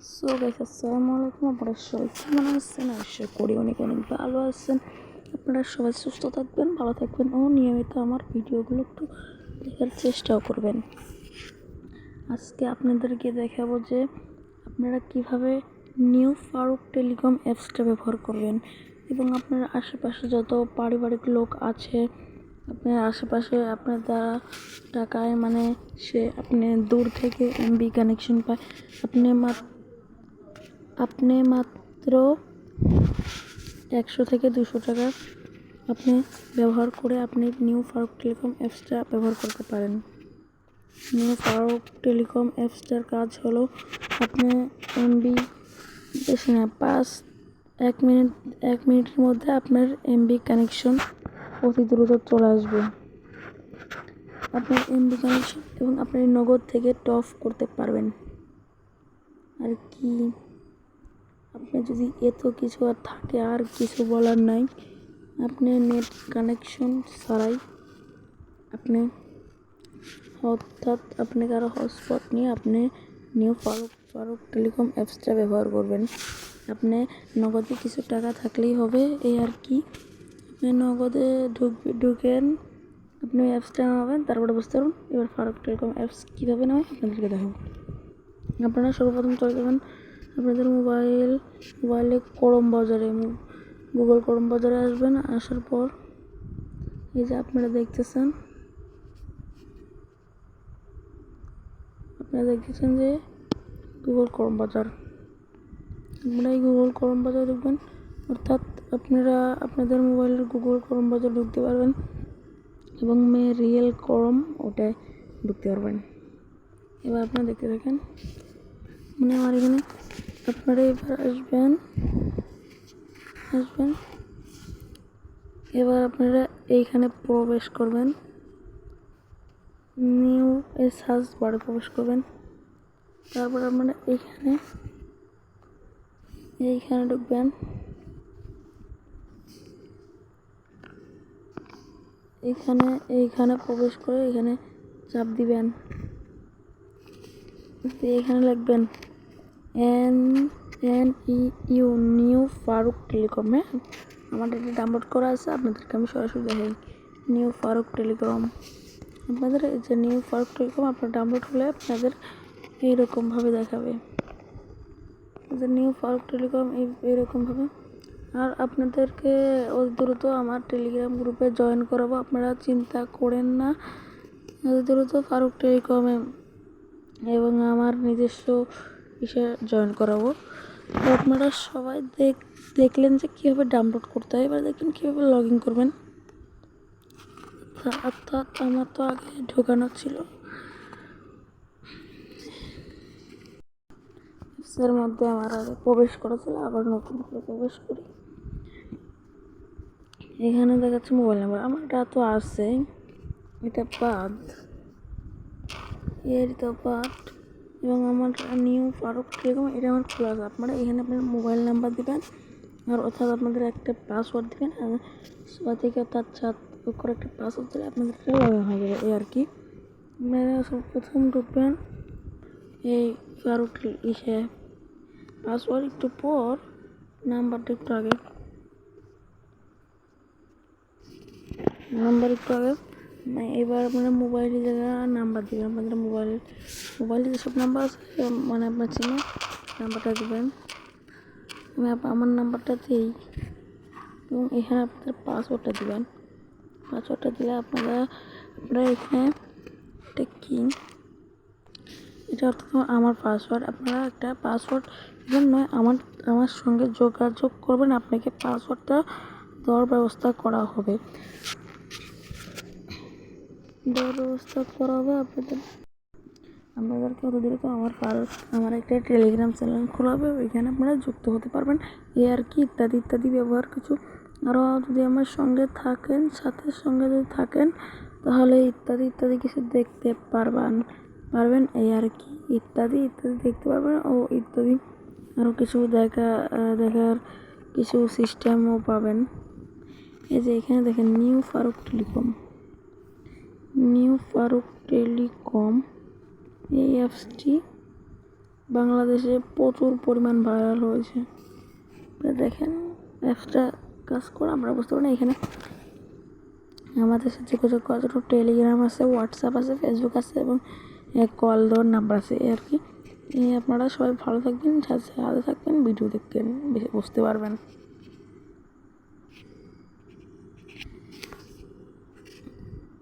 So guys, আসসালামু আলাইকুম। আপনারা সবাই কেমন আছেন? আশা করি অনেক অনেক ভালো আছেন। আপনারা সবাই সুস্থ থাকবেন, ভালো থাকবেন ও নিয়মিত আমার ভিডিওগুলো একটু দেখার চেষ্টাও করবেন। আজকে আপনাদেরকে দেখাবো যে আপনারা কিভাবে নিউ ফারুক টেলিকম অ্যাপসটা ব্যবহার করবেন এবং আপনার আশেপাশে যত পারিবারিক লোক আছে, আপনার আশেপাশে আপনার দ্বারা টাকায় সে আপনি দূর থেকে এমবি কানেকশন পায়। আপনি মাত্র 100 থেকে 200 টাকা আপনি ব্যবহার করে আপনি নিউ ফারুক টেলিকম অ্যাপসটা ব্যবহার করতে পারেন। নিউ ফারুক টেলিকম অ্যাপসটার কাজ হলো আপনি এমবি বেশি না 1 মিনিটের মধ্যে আপনার এমবি কানেকশন অতি দ্রুত চলে আসবে। আপনার এমবি কানেকশন এবং আপনার নগদ থেকে টপ করতে পারবেন। আর কি, আপনি যদি এত কিছু আর থাকে আর কিছু বলার নাই। আপনি নেট কানেকশন ছাড়াই আপনি আপনি কারো হটস্পট নিয়ে আপনি নিউ ফারুক টেলিকম অ্যাপসটা ব্যবহার করবেন। আপনি নগদে কিছু টাকা থাকলেই হবে, এই আর কি। আপনি নগদে ঢুকেন, আপনি অ্যাপসটা নামাবেন, তারপরে বুঝতে পারবেন। এবার ফারুক টেলিকম অ্যাপস কীভাবে নেওয়া আপনাদেরকে দেখাবো। আপনারা সর্বপ্রথম চলে যাবেন আপনাদের মোবাইলে ক্রোম ব্রাউজারে, গুগল ক্রোম ব্রাউজারে আসবেন। আসার পর এই যে আপনারা দেখতেছেন যে গুগল ক্রোম ব্রাউজার। আপনারা এই গুগল ক্রোম ব্রাউজার ঢুকবেন, অর্থাৎ আপনারা আপনাদের মোবাইলের গুগল ক্রোম ব্রাউজার ঢুকতে পারবেন এবং রিয়েল ক্রোম ওটায় ঢুকতে পারবেন। এবার আপনারা দেখতে থাকেন। আমার এখানে আপনারা এবার আসবেন। এবার আপনারা এইখানে প্রবেশ করবেন, নিউ সার্চ বারে প্রবেশ করবেন। তারপর আপনারা এইখানে ঢুকবেন। এইখানে প্রবেশ করে এখানে চাপ দিবেন। এখানে লিখবেন NEU নিউ ফারুক টেলিকম। আমার এটা ডাউনলোড করা আছে, আপনাদেরকে আমি সরাসরি দেখাই। নিউ ফারুক টেলিকম, আপনাদের এই যে নিউ ফারুক টেলিকম আপনার ডাউনলোড হলে আপনাদের এইরকমভাবে দেখাবে। নিউ ফারুক টেলিকম এইরকমভাবে। আর আপনাদেরকে অতি দ্রুত আমার টেলিগ্রাম গ্রুপে জয়েন করাবো, আপনারা চিন্তা করেন না। অতি দ্রুত ফারুক টেলিকমে এবং আমার নিজস্ব বিষয়ে জয়েন করাবো। তো আপনারা সবাই দেখলেন যে কীভাবে ডাউনলোড করতে হয়। এবার দেখলেন কীভাবে লগ ইন করবেন। অর্থাৎ আমার তো আগে ঢোকানো ছিল, অ্যাপসের মধ্যে আমার আগে প্রবেশ করা ছিল, আবার নতুন করে প্রবেশ করি। এখানে দেখাচ্ছে মোবাইল নাম্বার, আমার এটা তো আছে, এটা বাদ এবং আমার নিউ ফারুক টেলিকম এটা আমার খোলা আছে। আপনারা এখানে আপনার মোবাইল নাম্বার দেবেন, আর অর্থাৎ আপনাদের একটা পাসওয়ার্ড দেবেন, আর সবাই থেকে অর্থাৎ 7 করে একটা পাসওয়ার্ড দিলে আপনাদের লগ ইন হয়ে যাবে, এই আর কি। আপনারা সর্বপ্রথম ঢুকবেন এই ফারুক পাসওয়ার্ড একটু পর নাম্বারটা একটু আগে এবার আপনারা মোবাইলের জায়গায় নাম্বার দেবেন। আপনাদের মোবাইলে যেসব নাম্বার আছে আপনার চিনে নাম্বারটা দেবেন। আমি আমার নাম্বারটা দিই এবং এখানে আপনাদের পাসওয়ার্ডটা দেবেন। পাসওয়ার্ডটা দিলে আপনারা এখানে এটা কি, এটা অর্থাৎ আমার পাসওয়ার্ড। আপনারা একটা পাসওয়ার্ড দেবেন, নয় আমার সঙ্গে যোগাযোগ করবেন, আপনাকে পাসওয়ার্ডটা দেওয়ার ব্যবস্থা করা হবে। আপনাদেরকে অত দ্রুত আমার একটা টেলিগ্রাম চ্যানেল খোলা হবে, ওইখানে আপনারা যুক্ত হতে পারবেন, এই আর কি। ইত্যাদি ব্যবহার কিছু আরও যদি আমার সঙ্গে যদি থাকেন তাহলে ইত্যাদি কিছু দেখতে পারবেন, এই আর কি। ইত্যাদি দেখতে পারবেন ও ইত্যাদি আরও কিছু দেখার কিছু সিস্টেমও পাবেন। এই যে এখানে দেখেন নিউ ফারুক টেলিকম এই অ্যাপসটি বাংলাদেশে প্রচুর পরিমাণ ভাইরাল হয়েছে। দেখেন অ্যাপসটা কাজ করে আমরা বুঝতে পারি না। এখানে আমাদের সাথে যোগাযোগ করার জন্য টেলিগ্রাম আছে, হোয়াটসঅ্যাপ আছে, ফেসবুক আছে এবং কল দেওয়ার নাম্বার আছে আর কি। আপনারা সবাই ভালো থাকবেন, সাথে থাকবেন, ভিডিও দেখবেন, বেশি বুঝতে পারবেন।